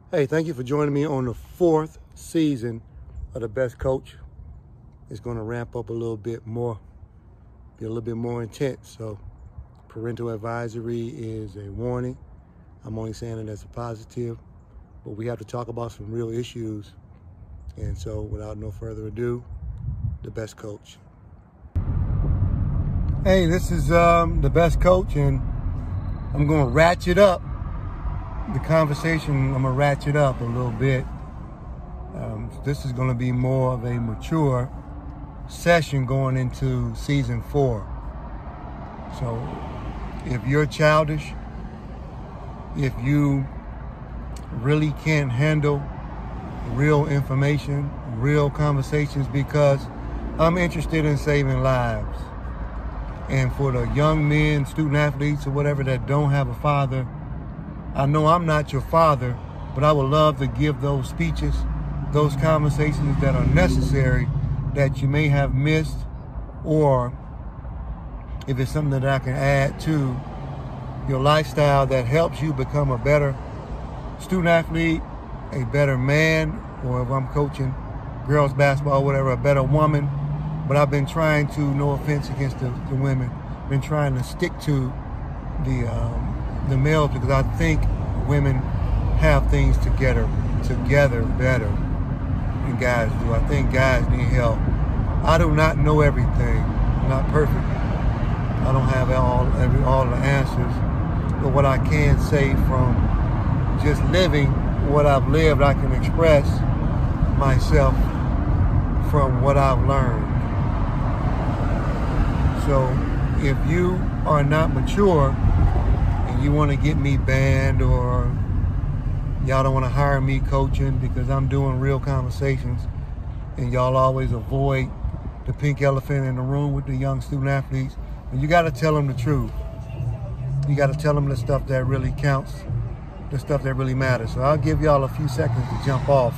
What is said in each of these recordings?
Hey, thank you for joining me on the 4th season of The Best Coach. It's going to ramp up a little bit more, be a little bit more intense. So parental advisory is a warning. I'm only saying it as a positive, but we have to talk about some real issues. And so without no further ado, The Best Coach. Hey, this is The Best Coach, and I'm going to ratchet up the conversation. I'm gonna ratchet up a little bit. This is gonna be more of a mature session going into season 4. So if you're childish, if you really can't handle real information, real conversations, because I'm interested in saving lives. And for the young men, student athletes or whatever that don't have a father, I know I'm not your father, but I would love to give those speeches, those conversations that are necessary that you may have missed, or if it's something that I can add to your lifestyle that helps you become a better student athlete, a better man, or if I'm coaching girls basketball, whatever, a better woman. But I've been trying to, no offense against the women, been trying to stick to the males, because I think women have things together better than guys do. I think guys need help. I do not know everything. I'm not perfect. I don't have all the answers. But what I can say from just living what I've lived, I can express myself from what I've learned. So if you are not mature, you want to get me banned, or y'all don't want to hire me coaching because I'm doing real conversations, and y'all always avoid the pink elephant in the room with the young student athletes, and you got to tell them the truth. You got to tell them the stuff that really counts, the stuff that really matters. So I'll give y'all a few seconds to jump off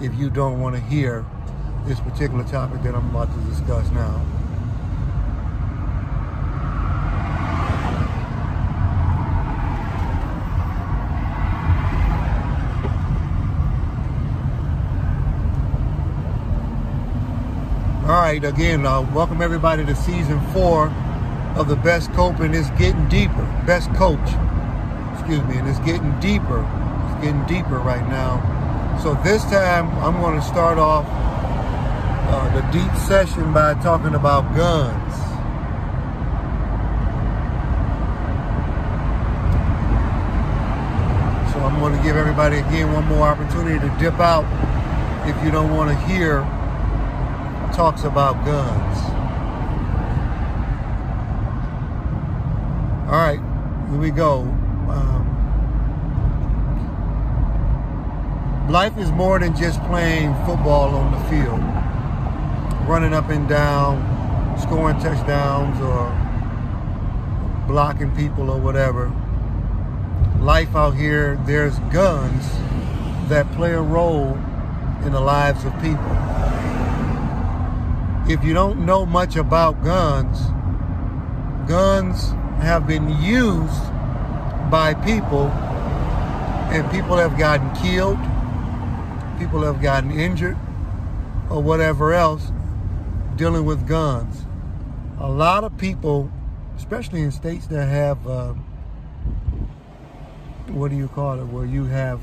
if you don't want to hear this particular topic that I'm about to discuss now. All right, again, welcome everybody to season 4 of The Best Coach, and it's getting deeper. Best Coach, excuse me, and it's getting deeper. It's getting deeper right now. So this time, I'm going to start off the deep session by talking about guns. So I'm going to give everybody, again, one more opportunity to dip out if you don't want to hear talks about guns. All right, here we go. Life is more than just playing football on the field, running up and down, scoring touchdowns, or blocking people or whatever. Life out here, there's guns that play a role in the lives of people. If you don't know much about guns, guns have been used by people, and people have gotten killed, people have gotten injured, or whatever else dealing with guns. A lot of people, especially in states that have, what do you call it, where you have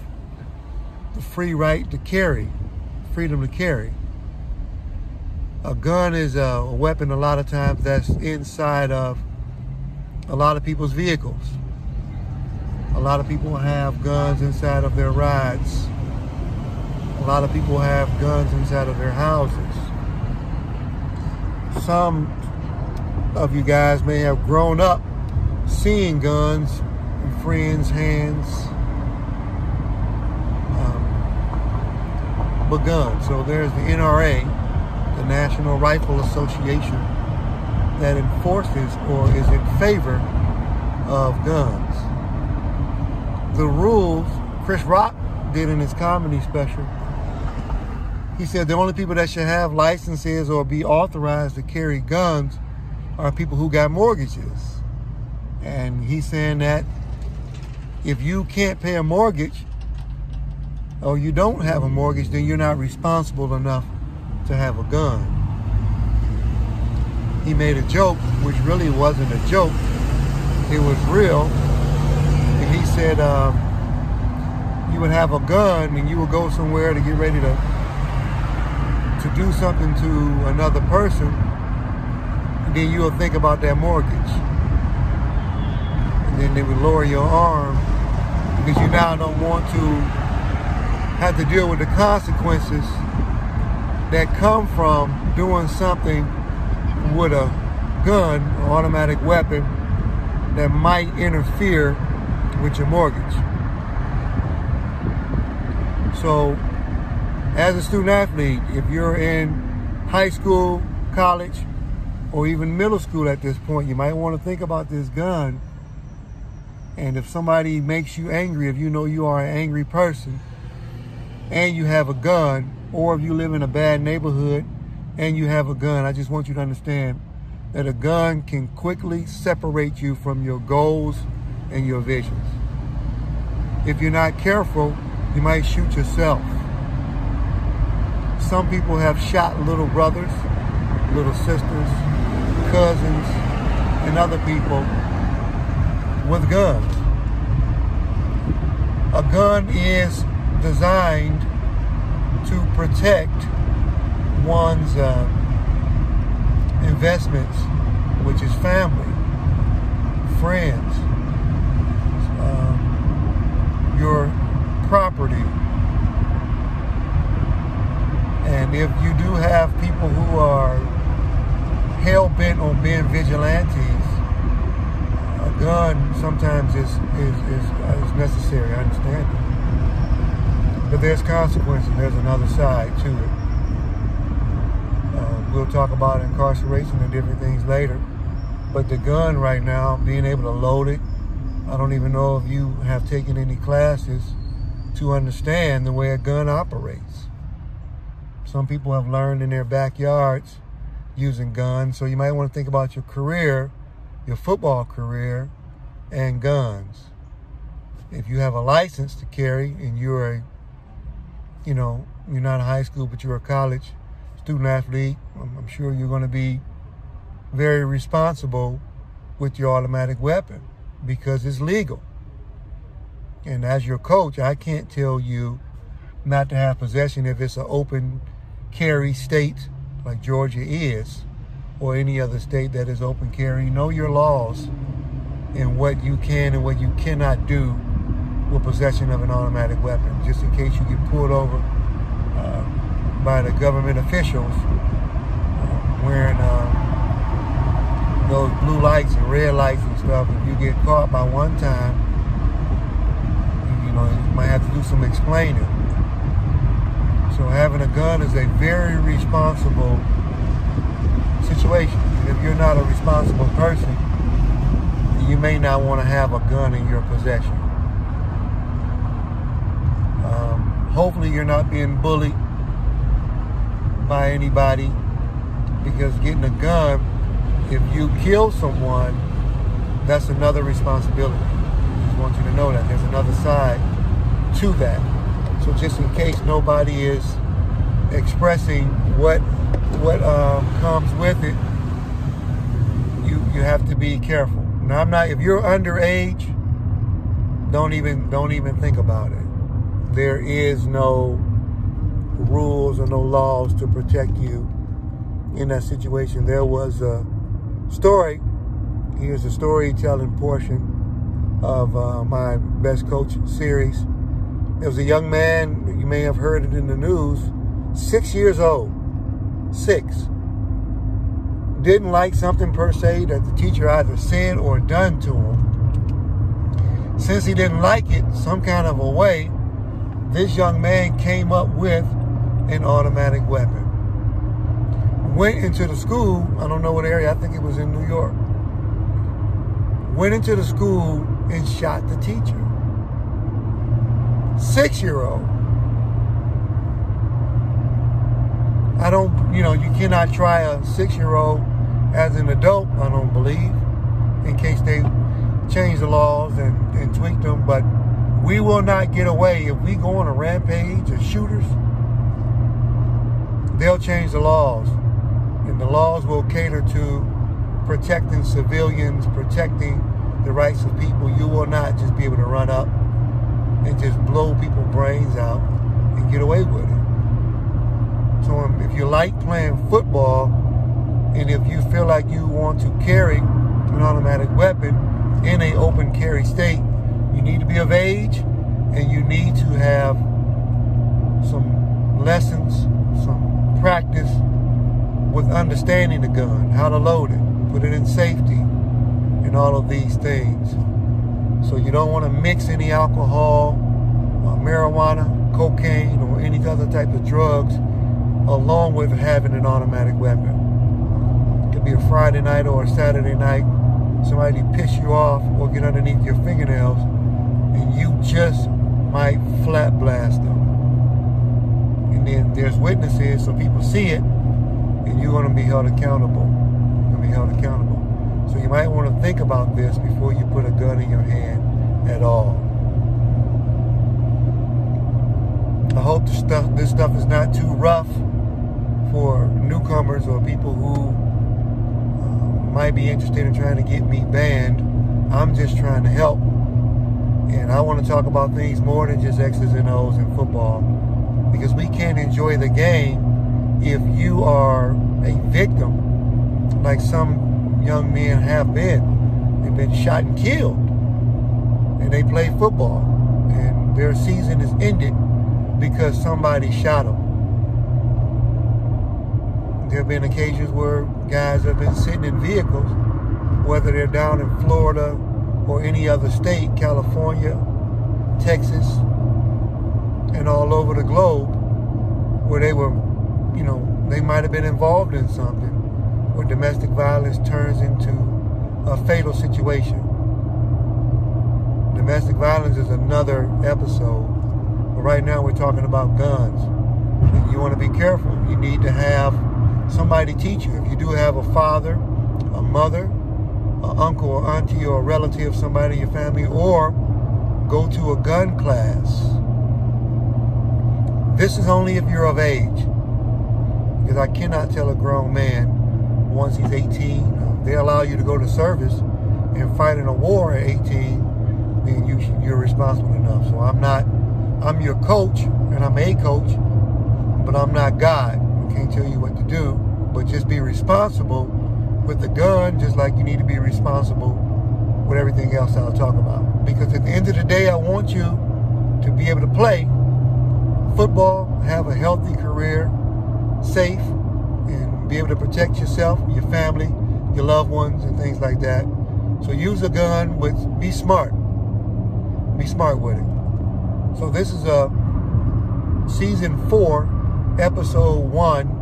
the free right to carry, freedom to carry. A gun is a weapon a lot of times that's inside of a lot of people's vehicles. A lot of people have guns inside of their rides. A lot of people have guns inside of their houses. Some of you guys may have grown up seeing guns in friends' hands. But guns. So there's the NRA, the National Rifle Association, that enforces or is in favor of guns. The rules, Chris Rock did in his comedy special, he said the only people that should have licenses or be authorized to carry guns are people who got mortgages. And he's saying that if you can't pay a mortgage, or you don't have a mortgage, then you're not responsible enough to have a gun. He made a joke, which really wasn't a joke. It was real. And he said you would have a gun and you would go somewhere to get ready to do something to another person, and then you would think about that mortgage. And then they would lower your arm because you now don't want to have to deal with the consequences that come from doing something with a gun or automatic weapon that might interfere with your mortgage. So, as a student athlete, if you're in high school, college, or even middle school at this point, you might want to think about this gun. And if somebody makes you angry, if you know you are an angry person and you have a gun, or if you live in a bad neighborhood and you have a gun, I just want you to understand that a gun can quickly separate you from your goals and your visions. If you're not careful, you might shoot yourself. Some people have shot little brothers, little sisters, cousins, and other people with guns. A gun is designed to protect one's investments, which is family, friends, your property. And if you do have people who are hell-bent on being vigilantes, a gun sometimes is necessary. I understand it. But there's consequences. There's another side to it. We'll talk about incarceration and different things later. But the gun right now, being able to load it, I don't even know if you have taken any classes to understand the way a gun operates. Some people have learned in their backyards using guns. So you might want to think about your career, your football career, and guns. If you have a license to carry and you're not a high school, but you're a college student athlete, I'm sure you're going to be very responsible with your automatic weapon because it's legal. And as your coach, I can't tell you not to have possession if it's an open carry state like Georgia is, or any other state that is open carry. Know your laws and what you can and what you cannot do with possession of an automatic weapon, just in case you get pulled over by the government officials wearing those blue lights and red lights and stuff. If you get caught by one time, you might have to do some explaining. So having a gun is a very responsible situation. And if you're not a responsible person, you may not want to have a gun in your possession. Hopefully you're not being bullied by anybody, because getting a gun, if you kill someone, that's another responsibility. I just want you to know that there's another side to that. So just in case nobody is expressing what comes with it, you have to be careful. Now, if you're underage, don't even think about it. There is no rules or no laws to protect you in that situation. There was a story. Here's a storytelling portion of my Best Coach series. There was a young man, you may have heard it in the news, 6 years old. 6. Didn't like something per se that the teacher either said or done to him. Since he didn't like it some kind of a way, this young man came up with an automatic weapon. Went into the school, I don't know what area, I think it was in New York. Went into the school and shot the teacher. 6-year-old. You cannot try a 6-year-old as an adult, I don't believe, in case they change the laws and tweak them. But We will not get away. If we go on a rampage of shooters, they'll change the laws. And the laws will cater to protecting civilians, protecting the rights of people. You will not just be able to run up and just blow people's brains out and get away with it. So if you like playing football, and if you feel like you want to carry an automatic weapon in an open carry state, you need to be of age, and you need to have some lessons, some practice with understanding the gun, how to load it, put it in safety, and all of these things. So you don't want to mix any alcohol, marijuana, cocaine, or any other type of drugs along with having an automatic weapon. It could be a Friday night or a Saturday night. Somebody piss you off or get underneath your fingernails, and you just might flat blast them. And then there's witnesses, so people see it, and you're going to be held accountable. You're going to be held accountable. So you might want to think about this before you put a gun in your hand at all. I hope this stuff is not too rough for newcomers or people who might be interested in trying to get me banned. I'm just trying to help. And I want to talk about things more than just X's and O's in football, because we can't enjoy the game if you are a victim, like some young men have been. They've been shot and killed, and they play football, and their season is ended because somebody shot them. There have been occasions where guys have been sitting in vehicles, whether they're down in Florida or any other state, California, Texas, and all over the globe, where they were, you know, they might have been involved in something where domestic violence turns into a fatal situation. Domestic violence is another episode, but right now we're talking about guns. And you want to be careful. You need to have somebody teach you. If you do have a father, a mother, an uncle or auntie or a relative, somebody in your family, or go to a gun class. This is only if you're of age, because I cannot tell a grown man once he's 18, they allow you to go to service and fight in a war at 18, then you're responsible enough. So I'm your coach, and I'm a coach, but I'm not God. I can't tell you what to do, but just be responsible with the gun, just like you need to be responsible with everything else I'll talk about. Because at the end of the day, I want you to be able to play football, have a healthy career, safe, and be able to protect yourself, your family, your loved ones, and things like that. So use a gun be smart. Be smart with it. So this is season 4, episode 1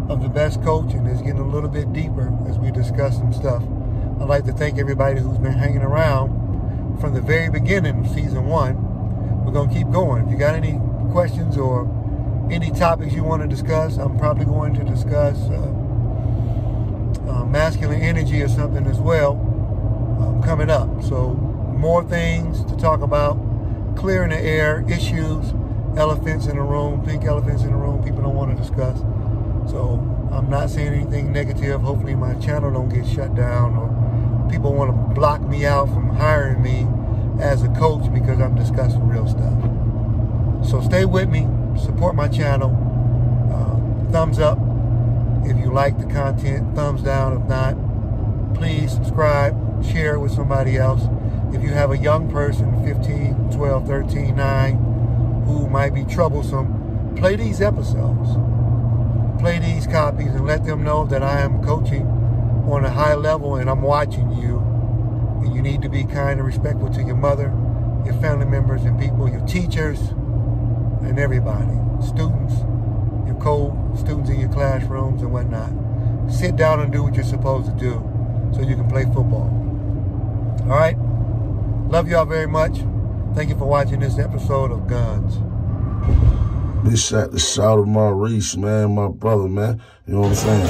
of The Best Coach, and it's getting a little bit deeper as we discuss some stuff. I'd like to thank everybody who's been hanging around from the very beginning of season 1. We're going to keep going. If you got any questions or any topics you want to discuss, I'm probably going to discuss masculine energy or something as well coming up. So more things to talk about, clearing the air, issues, elephants in the room, pink elephants in the room people don't want to discuss. So I'm not saying anything negative. Hopefully my channel don't get shut down, or people want to block me out from hiring me as a coach because I'm discussing real stuff. So stay with me, support my channel, thumbs up if you like the content, thumbs down if not. Please subscribe, share it with somebody else. If you have a young person, 15, 12, 13, 9, who might be troublesome, play these episodes. Play these copies and let them know that I am coaching on a high level and I'm watching you. And you need to be kind and respectful to your mother, your family members and people, your teachers, and everybody. Students, your co-students in your classrooms and whatnot. Sit down and do what you're supposed to do so you can play football. All right? Love y'all very much. Thank you for watching this episode of Guns. Big shot to Shout of Maurice, man, my brother, man. You know what I'm saying?